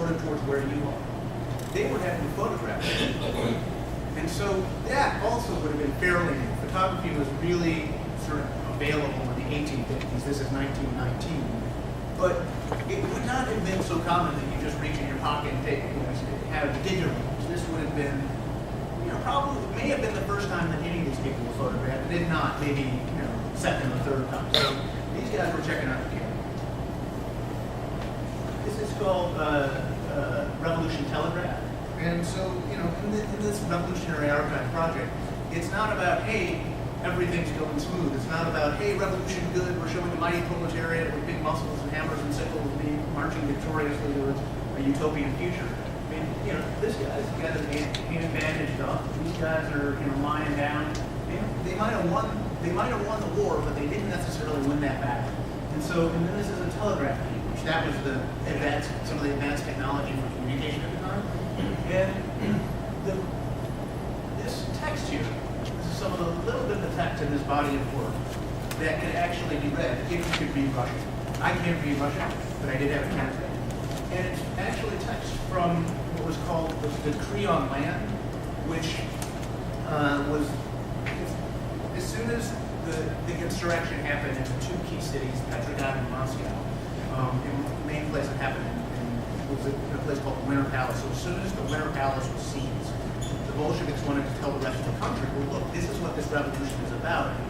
sort of towards where you are. They would have to photograph it. And so that also would have been fairly new. Photography was really sort of available in the 1850s. This is 1919. But it would not have been so common that you just reach in your pocket and take, have digital. This would have been, probably may have been the first time that any of these people were photographed. It did not, maybe, second or third time. So these guys were checking out the camera. This is called Revolution Telegraph. And so, in this Revolutionary Archive project, it's not about, hey, everything's going smooth. It's not about, hey, revolution good, we're showing a mighty proletariat with big muscles and hammers and sickles marching victoriously towards a utopian future. I mean, this guy's got his hand bandaged up. These guys are, lying down. They might have won the war, but they didn't necessarily win that battle. And then this is a telegraph language. That was some of the advanced technology for communication at the time. And this text here, this is some of the little bit of the text in this body of work that could actually be read if you could read Russian. I can't read Russian, but I did have a translator. And it's actually text from what was called the Decree on Land, which was, as soon as the insurrection happened in the two key cities, Petrograd and Moscow, the main place that happened was a place called the Winter Palace. So as soon as the Winter Palace was seized, the Bolsheviks wanted to tell the rest of the country, well, look, this is what this revolution is about, and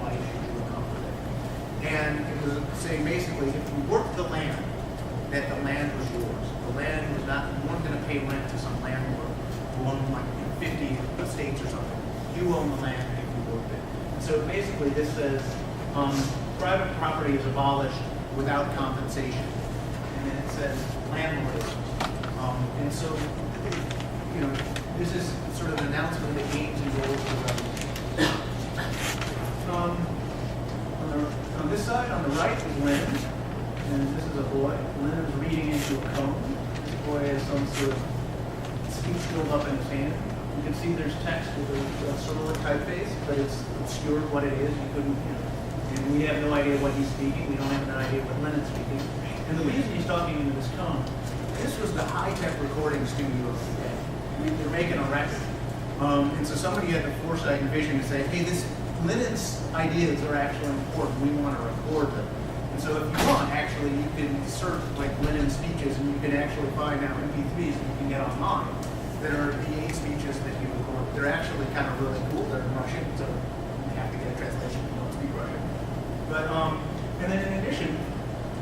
why you should do with it. And it was saying basically, if you worked the land, that the land was yours. The land was not, you weren't going to pay rent to some landlord who owned like 50 estates or something. You own the land if you worked it. And so basically this says private property is abolished without compensation. And then it says landlordism. And so, this is sort of an announcement of the aims and goals of the revolution. On this side, on the right, is Lenin. And this is a boy. Lenin is reading into a cone. This boy has some sort of speech filled up in his hand. You can see there's text with a Cyrillic typeface, but it's obscured what it is. You couldn't, and we have no idea what he's speaking. We don't have an idea what Lenin's speaking. And the reason he's talking into this cone, this was the high-tech recording studio of the day. They're making a record. And so somebody had the foresight and vision to say, hey, Lenin's ideas are actually important. We want to record them. And so if you want, actually, you can search like Lenin's speeches, and you can actually find now MP3s that you can get online that are the 8 speeches that he recorded. They're actually kind of really cool. They're in Russian, so you have to get a translation if you don't speak Russian. But and then in addition,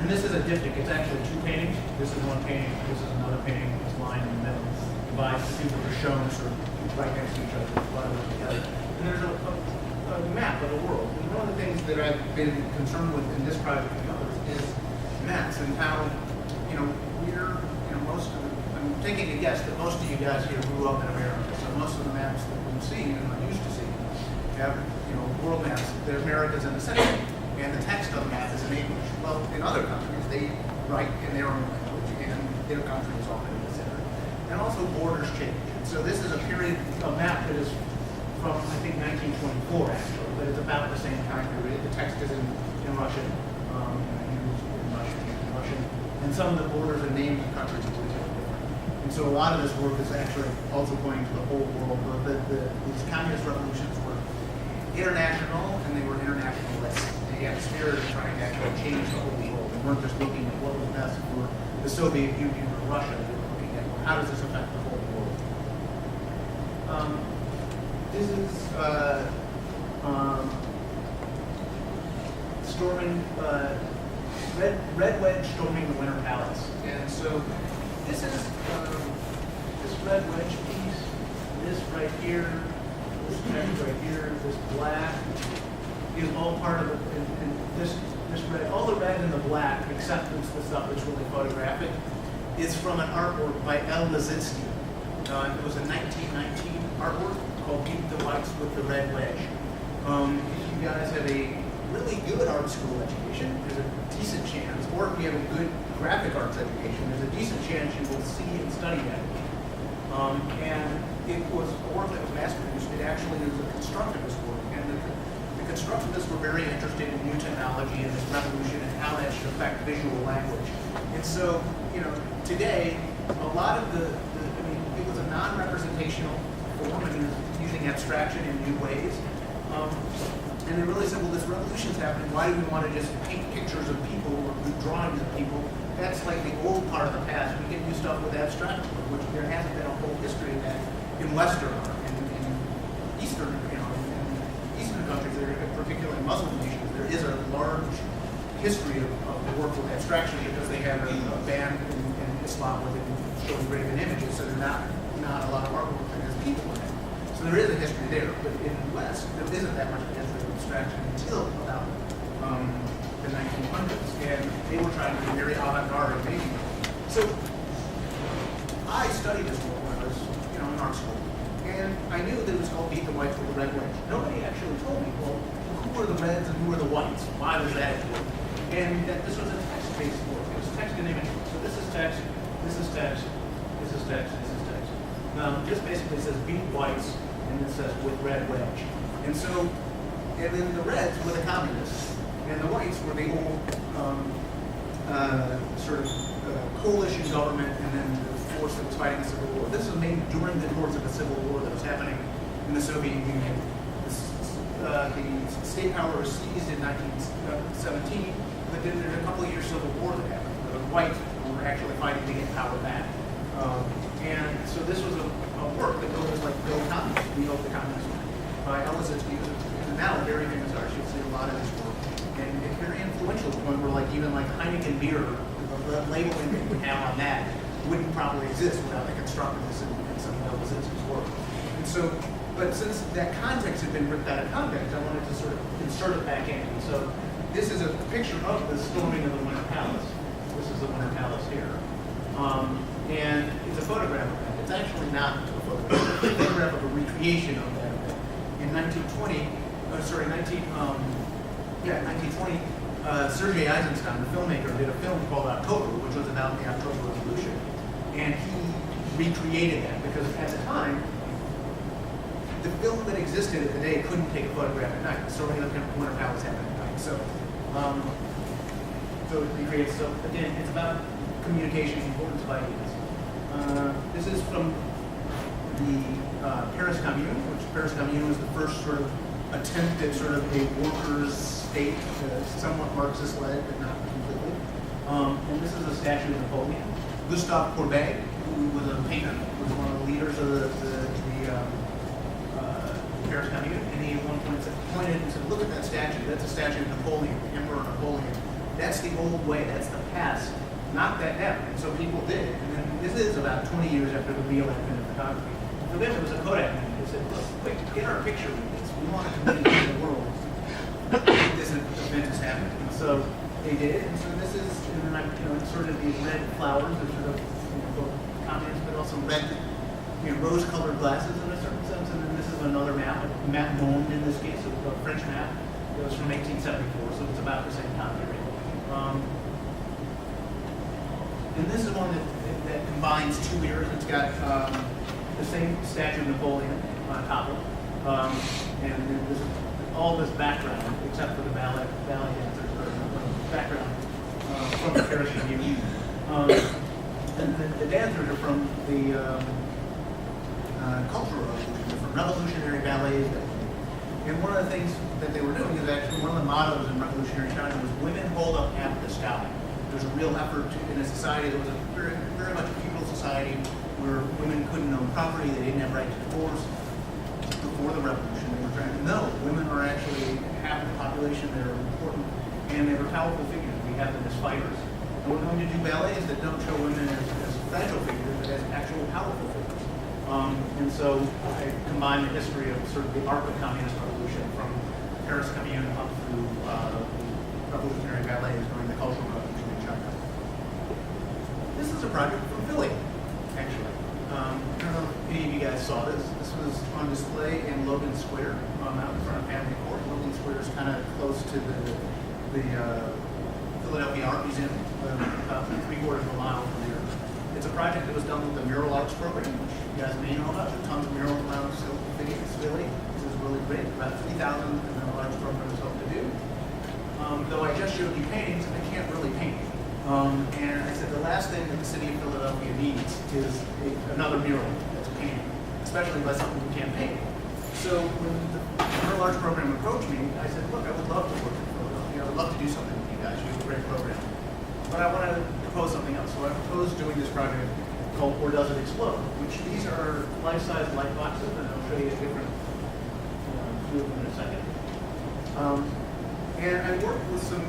and this is a diptych. It's actually 2 paintings. This is one painting. This is another painting. It's lined in the middle. Divides the two that are shown sort of right next to each other, one of them together. And there's a map of the world. And one of the things that I've been concerned with in this project and others is maps and how, I'm taking a guess that most of you guys here grew up in America. So most of the maps that we've seen and are used to seeing have, world maps. They're Americas in the center. And the text on the map is in English. Well, in other countries, they write in their own language, and their country is often in the center. And also borders change. And so this is a map that is from, I think, 1924, actually, but it's about the same time period. The text is in Russian, in Russian, and some of the borders and names of countries are different. And so a lot of this work is actually also pointing to the whole world. These communist revolutions were international, and they were internationalist. They had a spirit of trying to actually change the whole world. They weren't just looking at what was best for the Soviet Union or Russia. They were looking at how does this affect the whole world. This is storming Red Wedge storming the Winter Palace. And so this is this Red Wedge piece, this right here, this text right here, this black is all part of it. And this red, all the red and the black, except the stuff that's really photographic, is from an artwork by L. Lisinski. It was a 1919 artwork called Beat the Whites with the Red Wedge. If you guys have a really good art school education, there's a decent chance, or if you have a good graphic arts education, there's a decent chance you will see and study that. And it was a work that was mass-produced. It actually was a constructivist work, and the constructivists were very interested in new technology and this revolution and how that should affect visual language. And so, today, a lot of I mean, it was a non-representational form, and using abstraction in new ways. And they really said, well, this revolution's happening. Why do we want to just paint pictures of people or do drawings of people? That's like the old part of the past. We can do stuff with abstract, which there hasn't been a whole history of that in Western art and in Eastern, in Eastern countries, particularly Muslim nations. There is a large history of the work with abstraction because they have a ban in Islam where they show graven images, so there's not a lot of artwork that has people in it. So there is a history there, but in the West, there isn't that much history of abstraction until about the 1900s, and they were trying to be very avant-garde and making it. So I studied this work when I was, in art school, and I knew that it was called Beat the Whites with the Red Wedge. Nobody actually told me, well, who were the reds and who were the whites? Why was that important? And that this was a text-based work. It was text and image. So this is text, this is text, this is text, this is text. This basically says beat whites, and it says with red wedge. And so, and then the reds were the communists, and the whites were the old coalition government, and then the force that was fighting the Civil War. This was made during the course of the Civil War that was happening in the Soviet Union. The state power was seized in 1917, but then there's a couple of years Civil War that happened. The whites were actually fighting to get power back. And so this was a work that goes like Go Communists, We Hope the Communists Win, by Elizorsky, who's now a very famous artist. You'll see a lot of his work. And it's very influential to the point where even Heineken beer, the labeling that we have on that wouldn't probably exist without the constructiveness in some of Elizorsky's work. And so, but since that context had been ripped out of context, I wanted to sort of insert it back in. And so this is a picture of the storming of the Winter Palace. This is the Winter Palace here. And it's a photograph of that. It's actually not a photograph. It's a photograph of a recreation of that event. In 1920, Sergei Eisenstein, the filmmaker, did a film called October, which was about the October Revolution. And he recreated that because at the time, the film that existed at the day couldn't take a photograph at night. So many of the Winter Palace happened at night. So it recreates. So again, it's about communication, importance of ideas. This is from the Paris Commune, which Paris Commune was the first sort of attempt at sort of a workers' state, somewhat Marxist-led, but not completely. And this is a statue of Napoleon. Gustave Courbet, who was a painter, was one of the leaders of the Paris Commune, and he at one point pointed and said, look at that statue. That's a statue of Napoleon, Emperor Napoleon. That's the old way. That's the past. Knock that down. And so people did. And then this is about 20 years after the real advent of photography. For them, it was a Kodak movie. They said, look, quick, get our picture with this. We want to communicate to the world that this event is happening. And so they did. And so this is, and then I inserted these red flowers, which sort of both comments, but also red, rose-colored glasses in a certain sense. And then this is another map, a map Monde in this case, a French map. It was from 1874, so it's about the same time period. And this is one that combines two eras. It's got the same statue of Napoleon on top of it. And then this is all this background, except for the ballet dancers, or background from the Paris Commune. And the dancers are from the Cultural Revolution, from revolutionary ballets. And one of the things that they were doing is actually one of the mottos in revolutionary China was "Women hold up half the sky." There's a real effort in a society that was a very, very much a feudal society where women couldn't own property, they didn't have right to divorce. Before the revolution, they were trying to know women are actually half the population, they're important, and they were powerful figures. We have them as fighters. And we're going to do ballets that don't show women as fragile figures, but as actual powerful figures. And so I combined the history of sort of the arc of communist revolution from Paris Commune up through revolutionary ballets during the Cultural Revolution in China. This is a project from Philly, actually. I don't know if any of you guys saw this. This was on display in Logan Square, out in front of Family Court. Logan Square is kind of close to the Philadelphia Art Museum, about 3/4 of a mile from here. It's a project that was done with the Mural Arts Program, which you guys may know about. There's tons of murals around Philly. This is really great. About 3,000 the Mural Arts Program is hoping to do. Though I just showed you paintings, I can't really paint. And I said the last thing that the city of Philadelphia another mural that's a painting, especially by someone who can't paint. So when the Mural Arts program approached me, I said, look, I would love to work in Philadelphia. I would love to do something with you guys. You have a great program. But I want to propose something else. So I proposed doing this project called Or Does It Explode, which these are life-size light boxes, and I'll show you a different few of them in a second. And I worked with some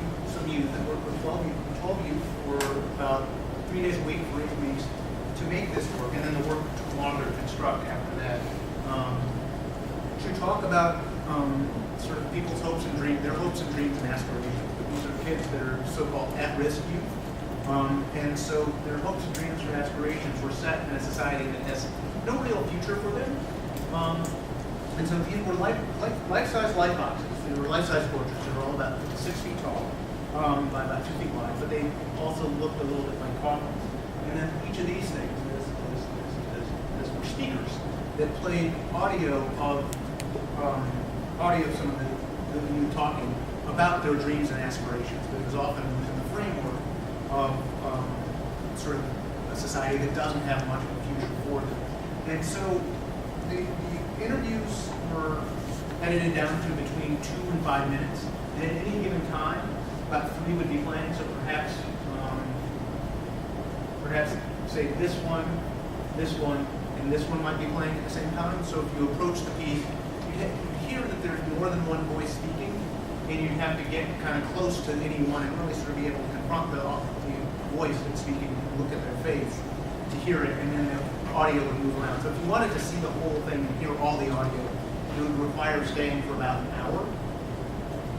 youth. I worked with 12 youth for about 3 days a week for 8 weeks to make this work, and then the work took longer to construct after that. To talk about sort of people's hopes and dreams, their hopes and dreams and aspirations. These are kids that are so-called at-risk youth. And so their hopes and dreams or aspirations were set in a society that has no real future for them. And so these were life-size light boxes. They were life-size portraits. They were all about 6 feet tall by about 2 feet wide, but they also looked a little bit like coffins. And then each of these things were speakers that played audio of some of the youth talking about their dreams and aspirations. But it was often within the framework of sort of a society that doesn't have much of a future for them. And so the interviews were edited down to between 2 and 5 minutes. And at any given time, about 3 would be playing. So perhaps say this one, and this one might be playing at the same time. So if you approach the piece, you'd hear that there's more than one voice speaking, and you'd have to get kind of close to any one and really sort of be able to confront the voice that's speaking and look at their face to hear it, and then the audio would move around. So if you wanted to see the whole thing and hear all the audio, it would require staying for about an hour.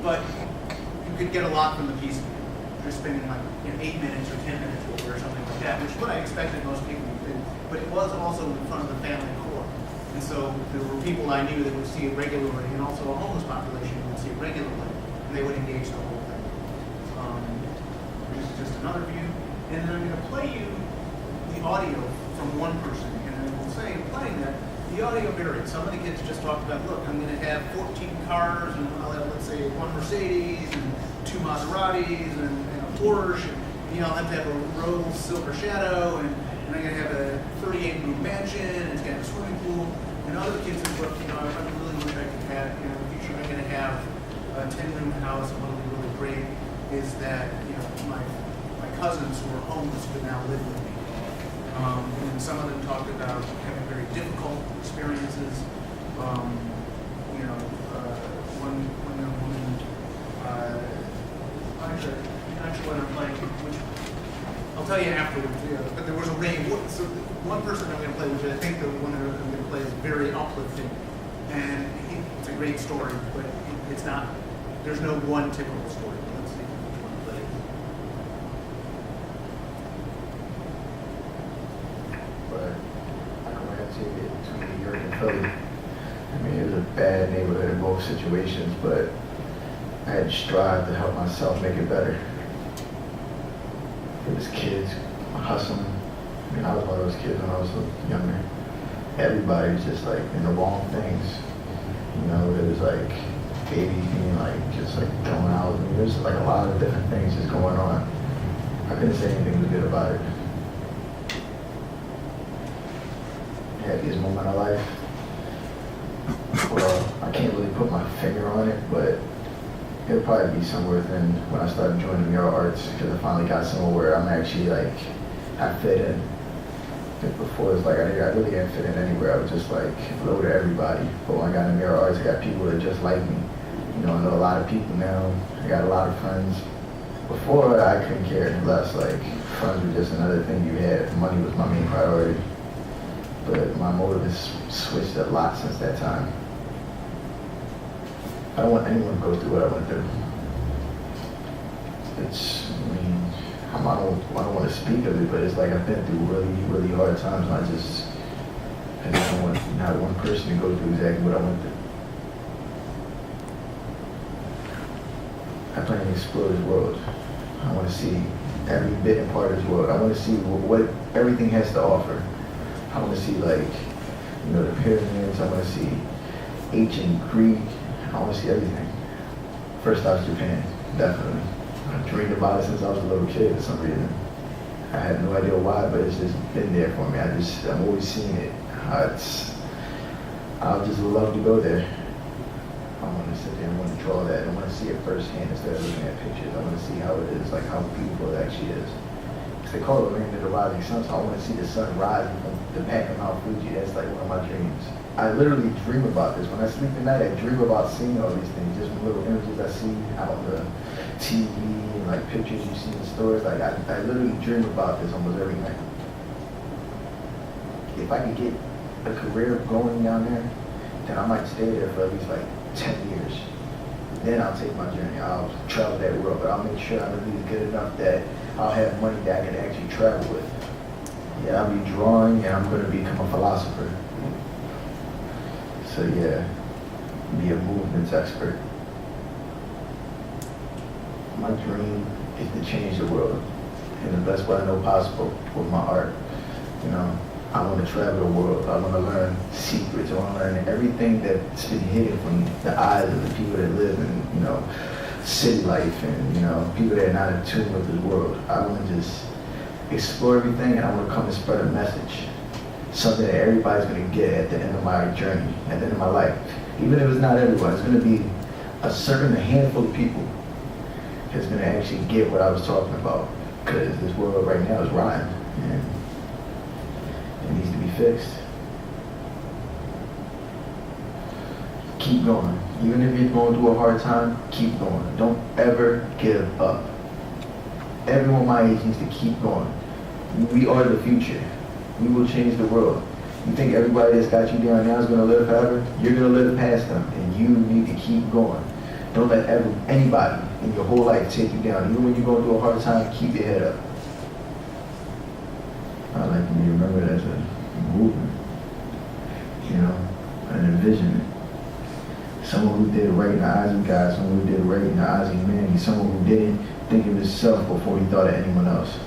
But you could get a lot from the piece. You're spending like 8 minutes or 10 minutes or something like that, which is what I expected most people to do. But it was also in front of the family court. And so there were people I knew that would see it regularly, and also a homeless population who would see it regularly, and they would engage the whole thing. This is just another view. And then I'm going to play you the audio from one person, and I will say in playing that, the audio varied. Some of the kids just talked about, look, I'm going to have 14 cars, and I'll have, let's say, 1 Mercedes, and 2 Maseratis, and a Porsche, and I'll have to have a Rolls Silver Shadow, and I'm going to have a 38-room mansion, and it's got a swimming pool. And other kids said, look, I really wish I could have, in the future, I'm going to have a 10-room house, and what'll be really great is that, my cousins who are homeless could now live with me. And some of them talked about having very difficult experiences. One young woman, I'm not sure what I'm playing, which I'll tell you afterwards. But there was a range. So one person I'm going to play, which I think the one that I'm going to play is very uplifting, and it's a great story, but it's not. There's no one typical story. Let's see which one plays. But I can have to get between New York and Philly. I mean, it was a bad neighborhood in both situations, but I had to strive to help myself make it better. It was kids hustling. I mean, I was one of those kids when I was younger. Everybody was just like in the wrong things. It was like babies being just thrown out. I mean, there's like a lot of different things just going on. I couldn't say anything was good about it. Happiest moment of life. Well, I can't really put my finger on it, but it'll probably be somewhere within when I started joining mural arts, because I finally got somewhere where I'm actually I fit in. Before it was I really didn't fit in anywhere. I was just low to everybody. But when I got into mural arts, I got people that just like me. I know a lot of people now. I got a lot of friends. Before, I couldn't care less. Friends were just another thing you had. Money was my main priority. But my motive has switched a lot since that time. I don't want anyone to go through what I went through. I don't want to speak of it, but it's I've been through really, really hard times, and I don't want not one person to go through exactly what I went through. I plan to explore this world. I want to see every bit and part of this world. I want to see what everything has to offer. I want to see the pyramids. I want to see ancient Greek. I want to see everything. First stop's Japan, definitely. I dreamed about it since I was a little kid for some reason. I had no idea why, but it's just been there for me. I'm always seeing it. I just love to go there. I want to sit there and want to draw that. I want to see it firsthand instead of looking at pictures. I want to see how it is, like how beautiful it actually is. Because they call it land of the rising sun, so I want to see the sun rising from the back of Mount Fuji. That's like one of my dreams. I literally dream about this. When I sleep at night, I dream about seeing all these things. Just little images I see out on the TV and like pictures you see in stores. Like I literally dream about this almost every night. If I could get a career going down there, then I might stay there for at least like 10 years. Then I'll take my journey. I'll travel that world, but I'll make sure I'm at least good enough that I'll have money that I can actually travel with. Yeah, I'll be drawing and I'm going to become a philosopher. So yeah, be a movements expert. My dream is to change the world in the best way I know possible with my art. You know, I want to travel the world. I want to learn secrets. I want to learn everything that's been hidden from the eyes of the people that live in, you know, city life and, you know, people that are not in tune with this world. I want to just explore everything, and I want to come and spread a message. Something that everybody's going to get at the end of my journey, at the end of my life. Even if it's not everyone, it's going to be a handful of people that's going to actually get what I was talking about. Because this world right now is rotten, and it needs to be fixed. Keep going. Even if you're going through a hard time, keep going. Don't ever give up. Everyone my age needs to keep going. We are the future. We will change the world. You think everybody that's got you down now is going to live forever? You're going to live past them, and you need to keep going. Don't let anybody in your whole life take you down. Even when you're going through a hard time, keep your head up. I like to be remembered as a movement, you know, an envisionment. Someone who did right in the eyes of God, someone who did right in the eyes of humanity, someone who didn't think of himself before he thought of anyone else.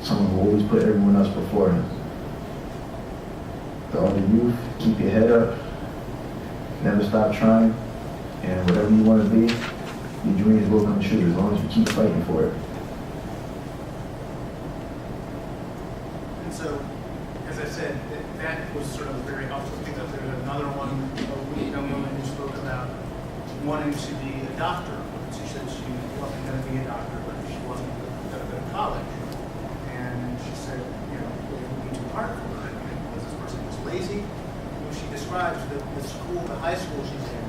Someone who always put everyone else before him. To all the youth, keep your head up, never stop trying, and whatever you want to be, your dreams will come true as long as you keep fighting for it. And so, as I said, that was sort of very helpful. I think that there's another one, a young woman who spoke about wanting to be a doctor. She said she wasn't going to be a doctor, but she wasn't going to go to college. And she said, you know, it would be too hard for her because this person was lazy. When she describes the school, the high school she's in,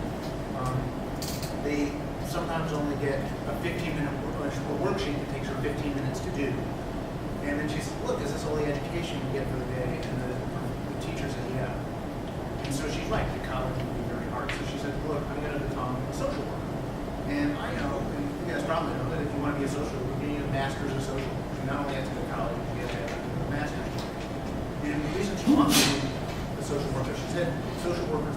they sometimes only get a 15-minute worksheet that takes her 15 minutes to do. And then she said, look, is this all the education you get for the day? And the teacher said, yeah. And so she's right, the college would be very hard. So she said, look, I'm going to become a social worker. And I know, and you guys probably know, that if you want to be a social worker, you need a master's of social work. You not only have to go to college, you have to have a master's. And the reason she wants to be